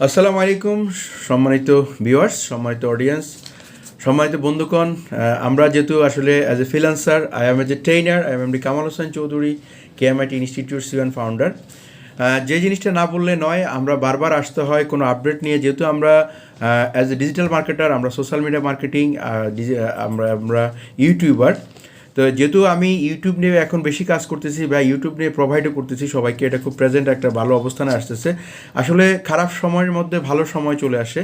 আসসালামু আলাইকুম সম্মানিত ভিউয়ার্স, সম্মানিত অডিয়েন্স, সম্মানিত বন্ধুগণ। আমরা যেহেতু আসলে as a freelancer, I am as a trainer, I am Kamal Hossain Chowdhury, kmitInstitute institute C1 founder. যে জিনিসটা না বললে নয়, আমরা বারবার আসতে হয় কোনো আপডেট নিয়ে। যেহেতু আমরা অ্যাজ এ ডিজিটাল মার্কেটার, আমরা সোশ্যাল মিডিয়া মার্কেটিং, আমরা ইউটিউবার। তো যেহেতু আমি ইউটিউব নিয়ে এখন বেশি কাজ করতেছি বা ইউটিউব নিয়ে প্রোভাইডও করতেছি সবাইকে, এটা খুব প্রেজেন্ট একটা ভালো অবস্থানে আসতেছে। আসলে খারাপ সময়ের মধ্যে ভালো সময় চলে আসে।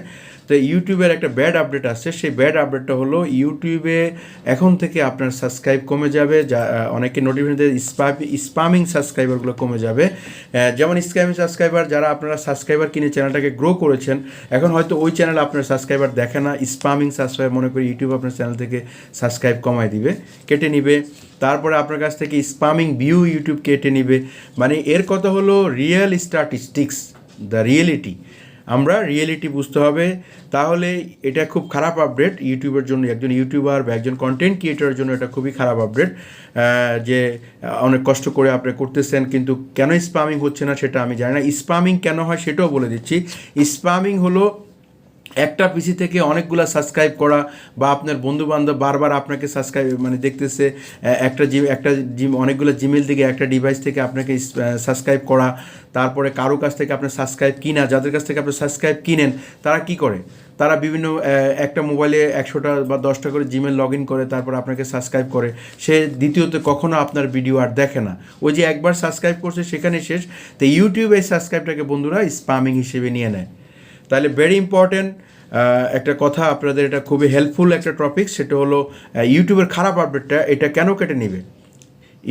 তো ইউটিউবের একটা ব্যাড আপডেট আসছে। সেই ব্যাড আপডেটটা হলো ইউটিউবে এখন থেকে আপনার সাবস্ক্রাইব কমে যাবে। যা অনেকে নোটিফিকেশন স্পামিং সাবস্ক্রাইবারগুলো কমে যাবে। যেমন স্প্যামিং সাবস্ক্রাইবার, যারা আপনারা সাবস্ক্রাইবার কিনে চ্যানেলটাকে গ্রো করেছেন, এখন হয়তো ওই চ্যানেলে আপনার সাবস্ক্রাইবার দেখে না। স্পামিং সাবস্ক্রাইবার মনে করি ইউটিউব আপনার চ্যানেল থেকে সাবস্ক্রাইব কমায় দিবে, কেটে নিবে। তারপরে আপনার কাছ থেকে স্পামিং ভিউ ইউটিউব কেটে নিবে। মানে এর কথা হলো রিয়েল স্ট্যাটিস্টিক্স, দ্য রিয়েলিটি। আমরা রিয়েলিটি বুঝতে হবে। তাহলে এটা খুব খারাপ আপডেট ইউটিউবের জন্য, একজন ইউটিউবার বা একজন কন্টেন্ট ক্রিয়েটরের জন্য এটা খুবই খারাপ আপডেট। যে অনেক কষ্ট করে আপনি করতেছেন, কিন্তু কেন স্পামিং হচ্ছে না সেটা আমি জানি না। স্পামিং কেন হয় সেটাও বলে দিচ্ছি। স্পামিং হলো একটা পিসি থেকে অনেকগুলো সাবস্ক্রাইব করা, বা আপনার বন্ধুবান্ধব বারবার আপনাকে সাবস্ক্রাইব দেখতেছে, অনেকগুলো জিমেল থেকে একটা ডিভাইস থেকে আপনাকে সাবস্ক্রাইব করা। তারপরে কারো কাছ থেকে আপনার সাবস্ক্রাইব কিনা, যাদের কাছ থেকে আপনি সাবস্ক্রাইব কিনেন তারা কি করে, তারা বিভিন্ন একটা মোবাইলে 100টা বা 10টা করে জিমেল লগ ইন করে, তারপর আপনাকে সাবস্ক্রাইব করে। সে দ্বিতীয়ত কখনো আপনার ভিডিও আর দেখে না। ওই যে একবার সাবস্ক্রাইব করছে সেখানে শেষ। তো ইউটিউব এই সাবস্ক্রাইবটাকে বন্ধুরা স্পামিং হিসেবে নিয়ে নেয়। তাহলে ভেরি ইম্পর্ট্যান্ট একটা কথা আপনাদের, এটা খুবই হেল্পফুল একটা টপিক। সেটা হলো ইউটিউবের খারাপ আপডেটটা এটা কেন কেটে নেবে।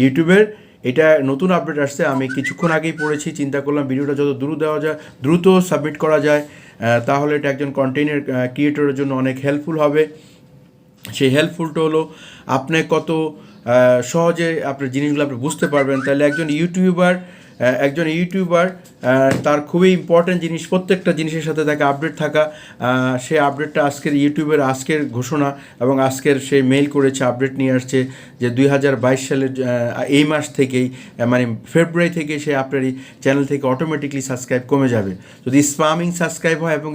ইউটিউবের এটা নতুন আপডেট আসছে, আমি কিছুক্ষণ আগেই পড়েছি। চিন্তা করলাম ভিডিওটা যত দ্রুত সাবমিট করা যায়, তাহলে এটা একজন কন্টেন্ট ক্রিয়েটরের জন্য অনেক হেল্পফুল হবে। সেই হেল্পফুলটা হলো আপনি কত সহজে আপনার জিনিসগুলো আপনি বুঝতে পারবেন। তাহলে একজন ইউটিউবার তার খুবই ইম্পর্ট্যান্ট জিনিস, প্রত্যেকটা জিনিসের সাথে তাকে আপডেট থাকা। সে আপডেটটা আজকের ইউটিউবের আজকের ঘোষণা, এবং আজকের সে মেইল করেছে, আপডেট নিয়ে আসছে যে 2022 সালের এই মাস থেকেই, মানে ফেব্রুয়ারি থেকে সে আপনার এই চ্যানেল থেকে অটোমেটিকলি সাবস্ক্রাইব কমে যাবে যদি স্পামিং সাবস্ক্রাইব হয়। এবং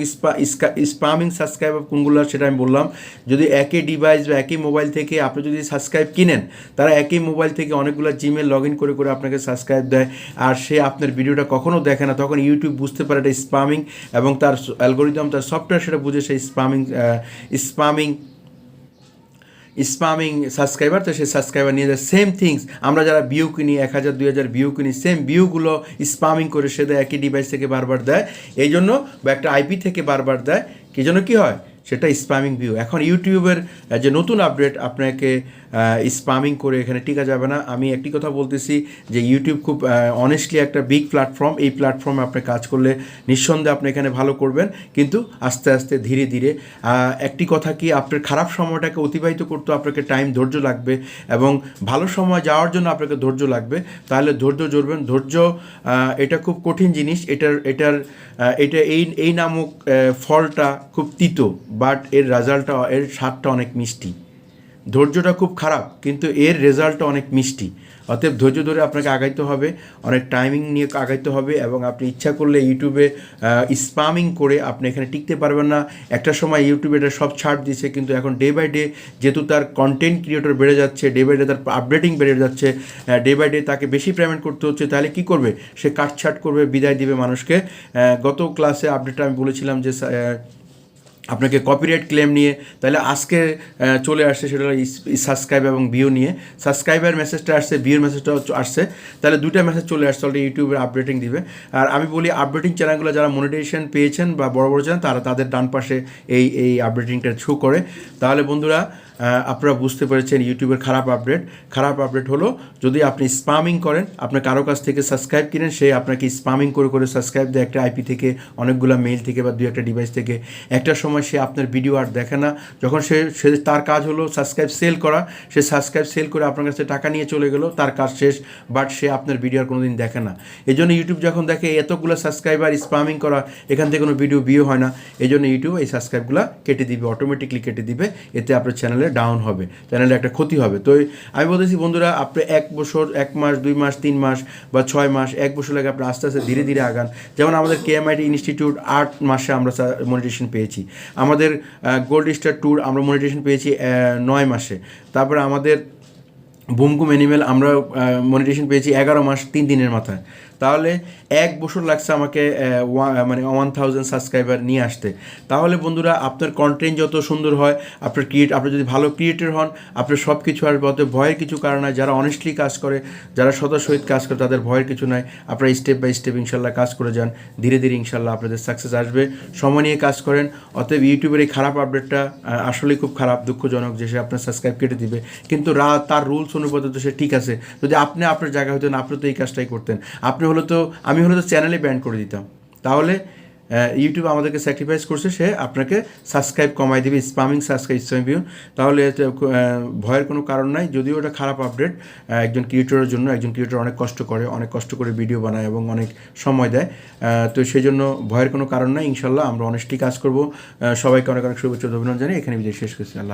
স্পামিং সাবস্ক্রাইব কোনগুলো সেটা আমি বললাম। যদি একই ডিভাইস বা একই মোবাইল থেকে আপনি যদি সাবস্ক্রাইব কিনেন, তারা একই মোবাইল থেকে অনেকগুলো জিমেল লগ ইন করে আপনাকে সাবস্ক্রাইব দেয়, আর সে আপনার ভিডিওটা কখনো দেখে না। তখন ইউটিউব বুঝতে পারে এটা স্পামিং, এবং তার অ্যালগোরিদম, তার সফটওয়্যার সেটা বুঝে সেই স্পামিং সাবস্ক্রাইবার। তো সেই সাবস্ক্রাইবার নিয়ে যায় সেম থিংস। আমরা যারা ভিউ কিনি, 1000 2000 ভিউ কিনি, সেম ভিউগুলো স্পামিং করে সে দেয়, একই ডিভাইস থেকে বারবার দেয়। এই জন্য, বা একটা আইপি থেকে বারবার দেয়, কি জন্য কী হয়, সেটা স্পামিং ভিউ। এখন ইউটিউবের যে নতুন আপডেট, আপনাকে স্পামিং করে এখানে টিকা যাবে না। আমি একটি কথা বলতেছি যে ইউটিউব খুব অনেস্টলি একটা বিগ প্ল্যাটফর্ম। এই প্ল্যাটফর্মে আপনি কাজ করলে নিঃসন্দেহে আপনি এখানে ভালো করবেন, কিন্তু আস্তে আস্তে ধীরে ধীরে। একটি কথা কি, আপনার খারাপ সময়টাকে অতিবাহিত করতে আপনাকে টাইম, ধৈর্য লাগবে, এবং ভালো সময় যাওয়ার জন্য আপনাকে ধৈর্য লাগবে। তাহলে ধৈর্য ধরবেন। ধৈর্য এটা খুব কঠিন জিনিস। এটা এই নামক ফলটা খুব তিতো, বাট এর রেজাল্টটা, এর স্বাদটা অনেক মিষ্টি। ধৈর্যটা খুব খারাপ, কিন্তু এর রেজাল্টটা অনেক মিষ্টি। অতএব ধৈর্য ধরে আপনাকে আগাইতে হবে, অনেক টাইমিং নিয়ে আগাইতে হবে। এবং আপনি ইচ্ছা করলে ইউটিউবে স্পামিং করে আপনি এখানে টিকতে পারবেন না। একটা সময় ইউটিউবে এটা সব ছাড় দিয়েছে, কিন্তু এখন ডে বাই ডে যেহেতু তার কন্টেন্ট ক্রিয়েটর বেড়ে যাচ্ছে, ডে বাই ডে তার আপডেটিং বেড়ে যাচ্ছে, ডে বাই ডে তাকে বেশি পেমেন্ট করতে হচ্ছে। তাহলে কী করবে, সে কাটছাট করবে, বিদায় দিবে মানুষকে। গত ক্লাসে আপডেটটা আমি বলেছিলাম যে আপনাকে কপিরাইট ক্লেম নিয়ে, তাহলে আজকে চলে আসছে সেটা হলো সাবস্ক্রাইব এবং ভিউ নিয়ে। সাবস্ক্রাইবার মেসেজটা আসছে, ভিউর মেসেজটাও আসছে, তাহলে দুইটা মেসেজ চলে আসছে অলরেডি। ইউটিউবের আপডেটিং দিবে। আর আমি বলি, আপডেটিং চ্যানেলগুলো যারা মনিটাইজেশন পেয়েছেন বা বড় বড় চ্যানেল, তাদের ডান পাশে এই আপডেটিংটা শো করে। তাহলে বন্ধুরা, আপনারা বুঝতে পেরেছেন ইউটিউবের খারাপ আপডেট হলো, যদি আপনি স্পামিং করেন, আপনার কারো কাছ থেকে সাবস্ক্রাইব কিনেন, সে আপনাকে স্পামিং করে সাবস্ক্রাইব দেয়, একটা আইপি থেকে, অনেকগুলো মেইল থেকে, বা একটা ডিভাইস থেকে। একটা সময় সে আপনার ভিডিও আর দেখে না। যখন সে তার কাজ হলো সাবস্ক্রাইব সেল করা, সে সাবস্ক্রাইব সেল করে আপনার কাছে টাকা নিয়ে চলে গেল, তার কাজ শেষ। বাট সে আপনার ভিডিও আর কোনোদিন দেখে না। এই জন্য ইউটিউব যখন দেখে এতগুলো সাবস্ক্রাইবার স্পামিং করা, এখান থেকে কোনো ভিডিও হয় না, এই জন্য ইউটিউব এই সাবস্ক্রাইবগুলো কেটে দিবে, অটোমেটিকলি কেটে দিবে। এতে আপনার চ্যানেলে চ্যানেলে ডাউন হবে, চ্যানেলে একটা ক্ষতি হবে। তো আমি বলতেছি বন্ধুরা, আপনি 1 বছর, 1 মাস, 2 মাস, 3 মাস বা 6 মাস, 1 বছর লাগে আপনি আস্তে আস্তে ধীরে ধীরে আগান। যেমন আমাদের kmitInstitute ইনস্টিটিউট 8 মাসে আমরা মনিটাইজেশন পেয়েছি। আমাদের গোল্ড স্টার ট্যুর আমরা মনিটাইজেশন পেয়েছি 9 মাসে। তারপরে আমাদের বুমকুম অ্যানিমেল আমরা মনিটাইজেশন পেয়েছি 11 মাস 3 দিনের মাথায়। তাহলে 1 বছর লাগছে আমাকে মানে 1000 সাবস্ক্রাইবার নিয়ে আসতে। তাহলে বন্ধুরা, আপনার কন্টেন্ট যত সুন্দর হয়, আপনি যদি ভালো ক্রিয়েটর হন, আপনার সব কিছু আসবে। অত ভয়ের কিছু কারণ নাই। যারা অনেস্টলি কাজ করে, যারা সদা সহিত কাজ করে, তাদের ভয়ের কিছু নাই। আপনারা স্টেপ বাই স্টেপ ইনশাল্লাহ কাজ করে যান, ধীরে ধীরে ইনশাল্লাহ আপনাদের সাকসেস আসবে। সময় নিয়ে কাজ করেন। অতএব ইউটিউবের এই খারাপ আপডেটটা আসলেই খুব খারাপ, দুঃখজনক যে সে আপনার সাবস্ক্রাইব কেটে দিবে। কিন্তু তার রুলস অনুপাতে তো সে ঠিক আছে। যদি আপনি আপনার জায়গা হতেন, আপনি তো এই কাজটাই করতেন। আমি হলে তো চ্যানেলে ব্যান করে দিতাম। তাহলে ইউটিউব আমাদেরকে স্যাক্রিফাইস করছে, সে আপনাকে সাবস্ক্রাইব কমাই দেবে, স্পামিং সাবস্ক্রাইব ভিউ। তাহলে ভয়ের কোনো কারণ নাই। যদিও ওটা খারাপ আপডেট একজন ক্রিয়েটরের জন্য, একজন ক্রিয়েটর অনেক কষ্ট করে ভিডিও বানায় এবং অনেক সময় দেয়। তো সেই জন্য ভয়ের কোনো কারণ নাই। ইনশাল্লাহ আমরা অনেস্টলি কাজ করব। সবাইকে অনেক অনেক শুভেচ্ছা অভিনন্দন জানিয়ে এখানে বিদায় শেষ করছি। আল্লাহ।